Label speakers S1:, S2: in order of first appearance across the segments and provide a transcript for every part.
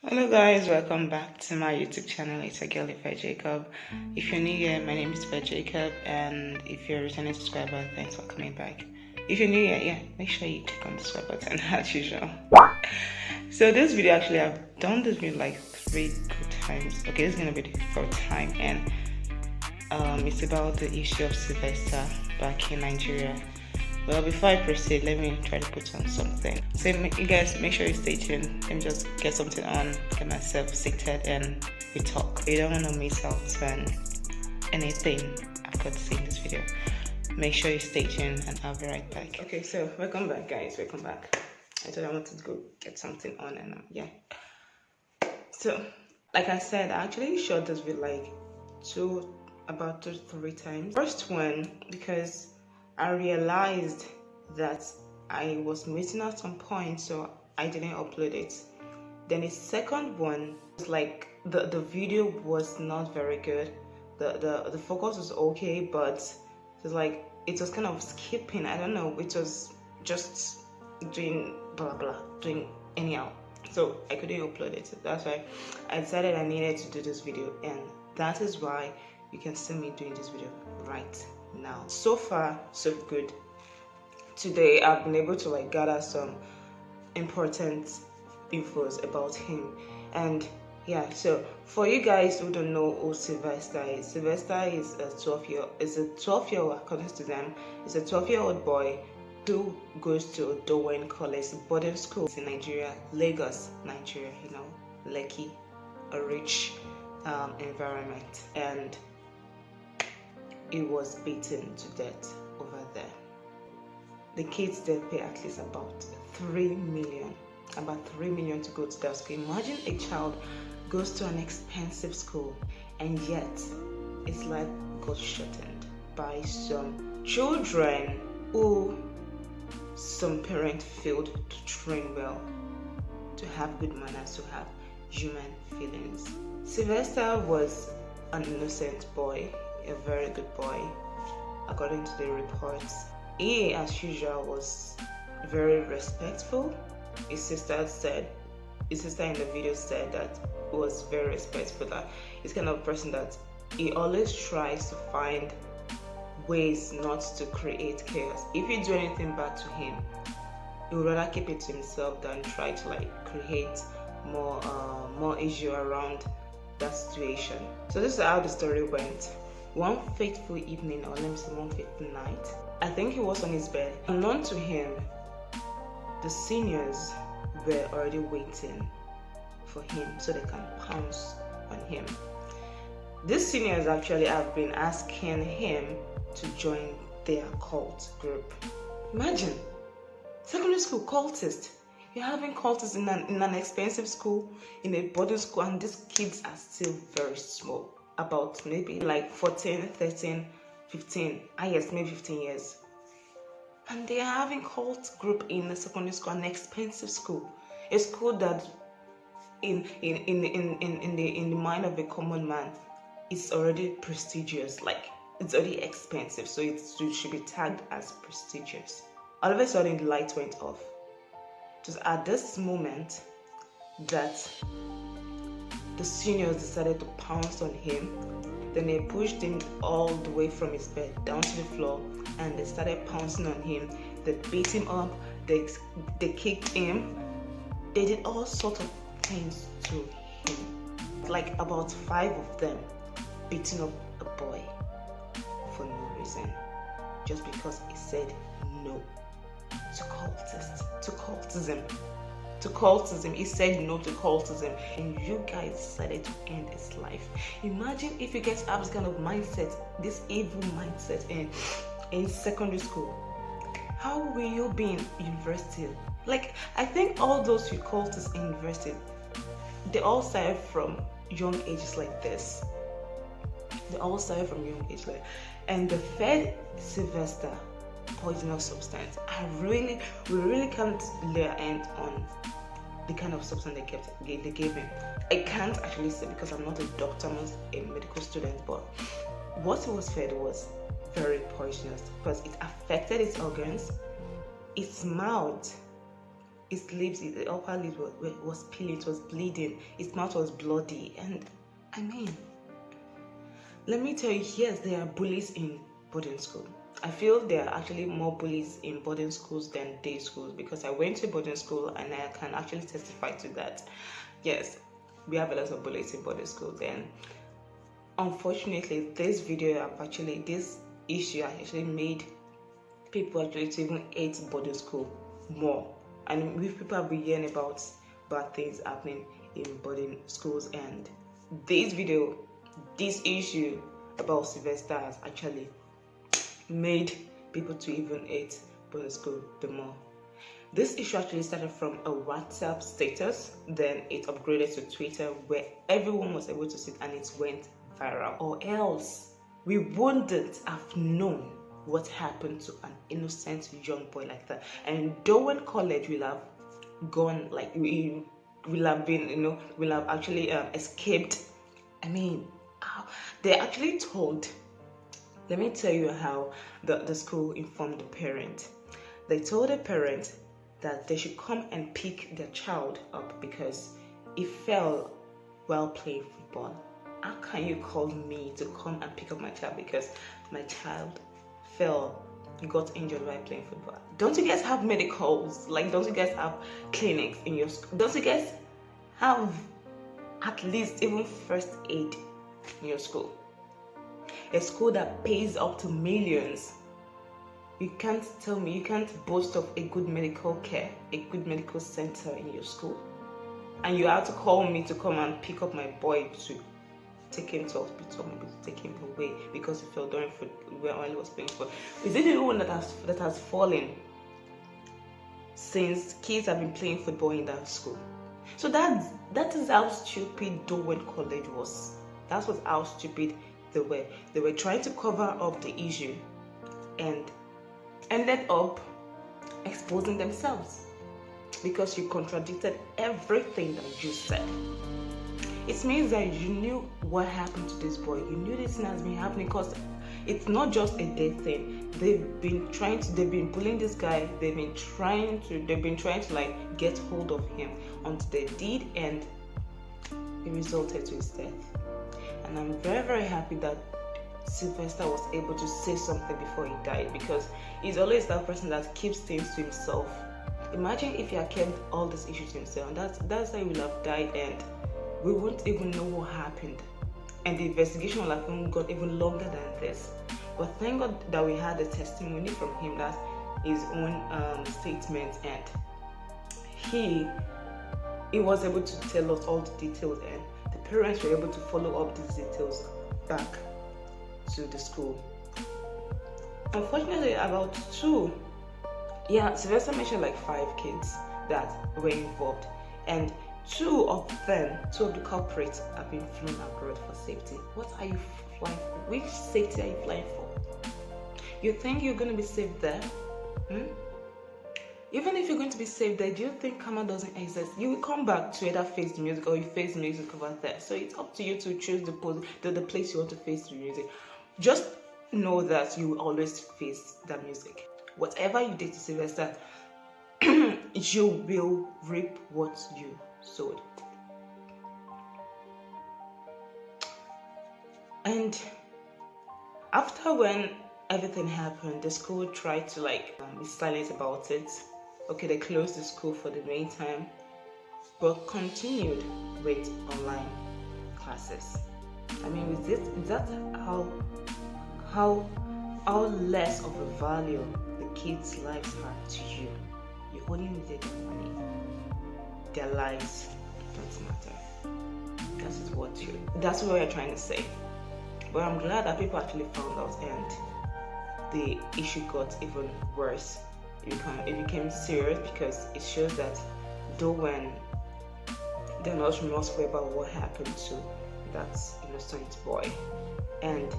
S1: Hello guys, welcome back to my YouTube channel. It's a girl Ife Jacob. If you're new here, my name is Ife Jacob, and if you're a returning subscriber, thanks for coming back. If you're new here, make sure you click on the subscribe button as usual. So this video, actually, I've done this video like 3 good times. Okay, this is gonna be the 4th time, and it's about the issue of Sylvester back in Nigeria. Well, before I proceed, let me try to put on something. So you guys, make sure you stay tuned. Let me just get something on, get myself seated, and we talk. You don't want to miss out on anything I've got to say in this video. Make sure you stay tuned, and I'll be right back. Okay, so welcome back, guys. Welcome back. I thought I wanted to go get something on, and yeah. So, like I said, I actually shot this video like about 2-3 times. First one, because I realized that I was missing out some points, so I didn't upload it. Then the second one was like the video was not very good. The focus was okay, but it was like it was kind of skipping. I don't know. It was just doing blah blah, doing anyhow. So I couldn't upload it. That's why I decided I needed to do this video, and that is why you can see me doing this video right now. So far so good. Today I've been able to like gather some important infos about him, and yeah, so for you guys who don't know who Sylvester is a 12-year-old, according to them, is a 12-year-old boy who goes to Odowen College boarding school in Nigeria, Lagos, Nigeria, Lekki, a rich environment, and he was beaten to death over there. The kids there pay at least about 3 million to go to that school. Imagine a child goes to an expensive school, and yet his life got shortened by some children who some parents failed to train well, to have good manners, to have human feelings. Sylvester was an innocent boy, a very good boy, according to the reports. He, as usual, was very respectful. His sister in the video said that he was very respectful, that he's kind of person that he always tries to find ways not to create chaos. If you do anything bad to him, he would rather keep it to himself than try to like create more issue around that situation. So this is how the story went. One fateful evening, or let me say one fateful night, I think he was on his bed. Unknown to him, the seniors were already waiting for him so they can pounce on him. These seniors actually have been asking him to join their cult group. Imagine, secondary school cultist. You're having cultists in an expensive school, in a boarding school, and these kids are still very small. About maybe like 14, 13, 15, yes, maybe 15 years. And they are having cult group in a secondary school, an expensive school. A school that in the mind of a common man is already prestigious, like it's already expensive, so it should be tagged as prestigious. All of a sudden the light went off. Just at this moment that the seniors decided to pounce on him. Then they pushed him all the way from his bed down to the floor, and they started pouncing on him. They beat him up, they kicked him, they did all sorts of things to him. Like about 5 of them beating up a boy for no reason, just because he said no to cultism. He said no to cultism, and you guys decided to end his life. Imagine if you guys have this kind of mindset, this evil mindset in secondary school. How will you be in university? Like, I think all those who cultists in university, they all started from young ages like this. And the fed Sylvester poisonous substance. We really can't lay a hand on the kind of substance they gave him. I can't actually say because I'm not a doctor, I'm not a medical student, but what he was fed was very poisonous because it affected his organs, his mouth, His lips, the upper lip was peeling, it was bleeding, his mouth was bloody. And I mean, let me tell you, yes, there are bullies in boarding school. I feel there are actually more bullies in boarding schools than day schools, because I went to boarding school and I can actually testify to that. Yes, we have a lot of bullies in boarding schools. And unfortunately, this issue actually made people actually to even hate boarding school more. And people have been hearing about bad things happening in boarding schools, and this issue about Sylvester has actually made people to even hate boarding school the more. This issue actually started from a WhatsApp status, then it upgraded to Twitter, where everyone was able to see it, and it went viral. Or else we wouldn't have known what happened to an innocent young boy like that. And Dowen College will have gone, like, we will have been, will have actually escaped. I mean, they actually told, let me tell you how the school informed the parent. They told the parent that they should come and pick their child up because he fell while playing football. How can you call me to come and pick up my child because my child fell, you got injured while playing football? Don't you guys have medicals? Like, don't you guys have clinics in your school? Don't you guys have at least even first aid in your school? A school that pays up to millions. You can't tell me, you can't boast of a good medical care, a good medical center in your school. And you have to call me to come and pick up my boy to take him to hospital, maybe to take him away because he fell during while he was playing football. Is it the one that has fallen since kids have been playing football in that school? So that is how stupid Dowen College was. That was how stupid they were. They were trying to cover up the issue and ended up exposing themselves because you contradicted everything that you said. It means that you knew what happened to this boy. You knew this thing has been happening because it's not just a dead thing. They've been bullying this guy. They've been trying to like get hold of him until they did, and it resulted to his death. And I'm very, very happy that Sylvester was able to say something before he died, because he's always that person that keeps things to himself. Imagine if he had kept all these issues to himself, and that's how he would have died, and we wouldn't even know what happened, and the investigation would have got even longer than this. But thank God that we had a testimony from him, that's his own statement, and he was able to tell us all the details, and the parents were able to follow up these details back to the school. Unfortunately, about Sylvester mentioned like 5 kids that were involved, and two of the culprits have been flown abroad for safety. What are you flying for? Which safety are you flying for? You think you're going to be safe there? Even if you're going to be safe there, do you think karma doesn't exist? You will come back to either face the music or you face the music over there. So it's up to you to choose the place you want to face the music. Just know that you will always face the music. Whatever you did to Sylvester, you will reap what you sowed. And after when everything happened, the school tried to be silent about it. Okay, they closed the school for the meantime, but continued with online classes. I mean, is that how less of a value the kids' lives are to you? You only needed their money. Their lives don't matter. That's what you're trying to say. But I'm glad that people actually found out, and the issue got even worse. It became serious, because it shows that though when they're not remorseful about what happened to that innocent boy, and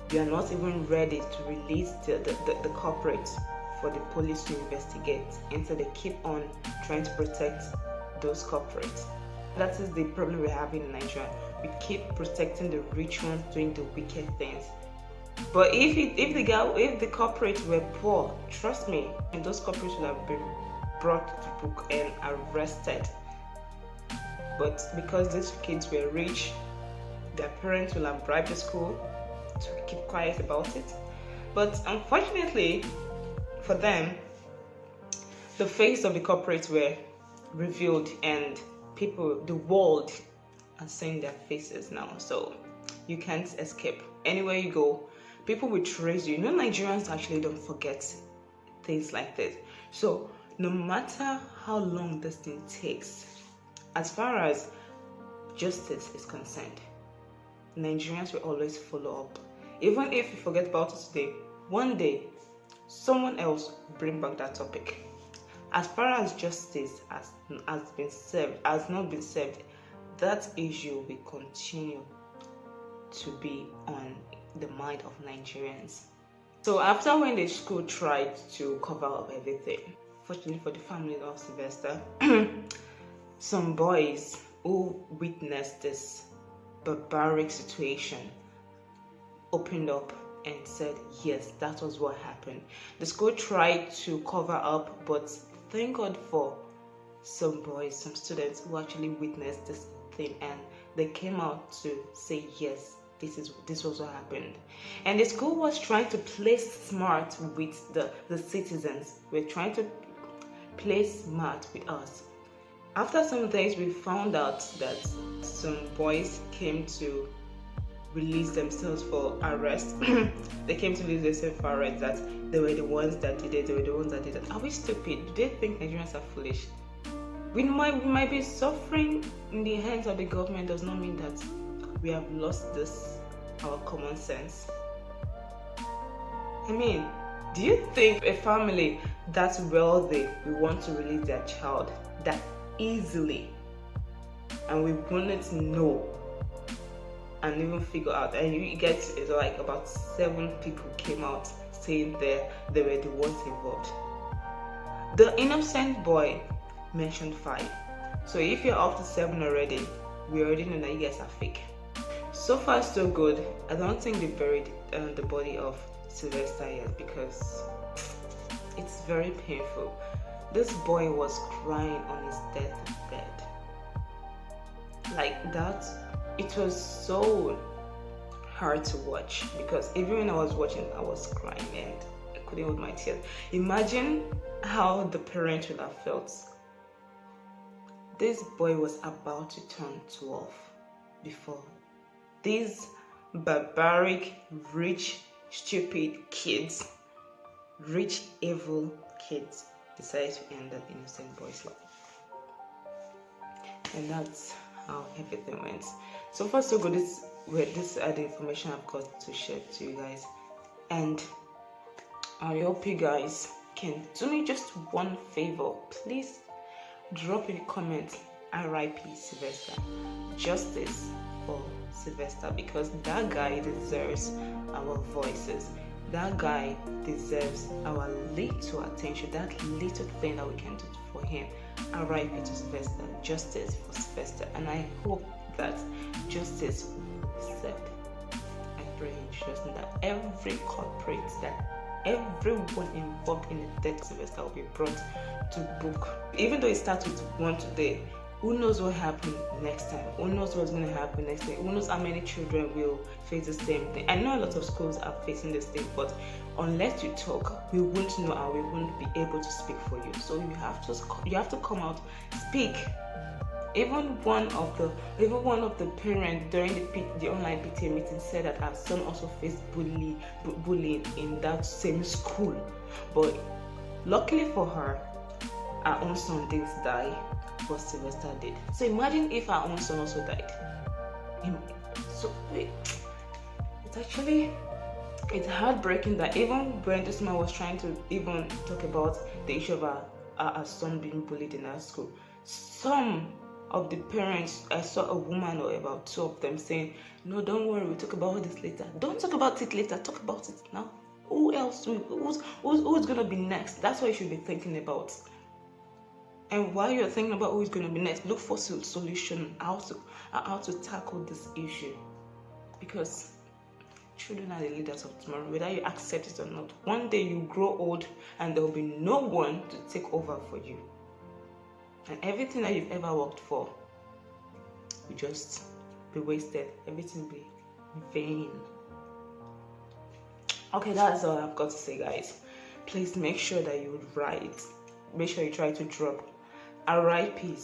S1: they are not even ready to release the culprit for the police to investigate, until they keep on trying to protect those culprits. That is the problem we're having in Nigeria. We keep protecting the rich ones doing the wicked things. But if the culprits were poor, trust me, and those culprits would have been brought to book and arrested. But because these kids were rich, their parents will have bribed the school to keep quiet about it. But unfortunately for them, the face of the corporates were revealed, and people, the world, are seeing their faces now. So you can't escape. Anywhere you go, people will trace you. Nigerians actually don't forget things like this. So no matter how long this thing takes, as far as justice is concerned, Nigerians will always follow up. Even if you forget about it today, one day someone else will bring back that topic. As far as justice has not been served, that issue will continue to be on the mind of Nigerians. So after when the school tried to cover up everything, fortunately for the family of Sylvester, some boys who witnessed this barbaric situation opened up and said yes, that was what happened. The school tried to cover up, but thank God for some boys, some students who actually witnessed this thing, and they came out to say yes, this was what happened. And the school was trying to play smart with the citizens. We're trying to play smart with us. After some days, we found out that some boys came to release themselves for arrest. They came to release themselves for arrest, that they were the ones that did it, they were the ones that did it. Are we stupid? Do they think Nigerians are foolish? We might be suffering in the hands of the government does not mean that we have lost our common sense. I mean, do you think a family that's wealthy will want to release their child that easily, and we wouldn't know and even figure out? And you get it's like about 7 people came out saying they were the ones involved. The innocent boy mentioned 5. So if you're up to 7 already, we already know that you guys are fake. So far so good. I don't think they buried the body of Sylvester yet, because it's very painful. This boy was crying on his deathbed like that. It was so hard to watch, because even when I was watching, I was crying and I couldn't hold my tears. Imagine how the parents would have felt. This boy was about to turn 12 before these barbaric, rich, stupid kids, rich, evil kids, decided to end that innocent boy's life. And that's how everything went. So far so good. This are the information I've got to share to you guys, and I hope you guys can do me just one favor. Please drop in the comments RIP Sylvester, justice for Sylvester, because that guy deserves our voices. That guy deserves our little attention, that little thing that we can do for him. RIP to Sylvester, justice for Sylvester, and I hope that justice will be served. I pray in Jesus' name that every culprit, that everyone involved in the death of Sylvester will be brought to book. Even though it starts with one today, who knows what happened next time? Who knows what's going to happen next time? Who knows how many children will face the same thing? I know a lot of schools are facing this thing, but unless you talk, we won't know and we won't be able to speak for you. So you have to come out, speak. Even one of the parents during the online PTA meeting said that our son also faced bullying in that same school. But luckily for her, our own son didn't die, but Sylvester did. So imagine if our own son also died. So it's heartbreaking that even when this man was trying to even talk about the issue of our son being bullied in our school, some of the parents, I saw a woman or about 2 of them saying, no, don't worry, we'll talk about this later. Don't talk about it later, talk about it now. Who else? Who's going to be next? That's what you should be thinking about. And while you're thinking about who's going to be next, look for solution, how to tackle this issue. Because children are the leaders of tomorrow, whether you accept it or not. One day you grow old and there will be no one to take over for you. And everything that you've ever worked for will just be wasted. Everything will be vain. Okay, that's all I've got to say, guys. Please make sure that you write. Make sure you try to drop R.I.P.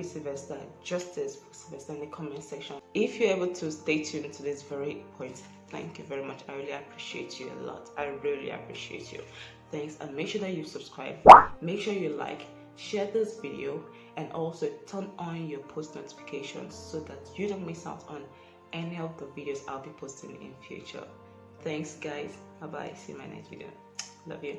S1: Sylvester, justice for Sylvester in the comment section. If you're able to stay tuned to this very point, thank you very much. I really appreciate you a lot. I really appreciate you. Thanks, and make sure that you subscribe. Make sure you like, share this video, and also turn on your post notifications so that you don't miss out on any of the videos I'll be posting in future. Thanks, guys. Bye bye. See you in my next video. Love you.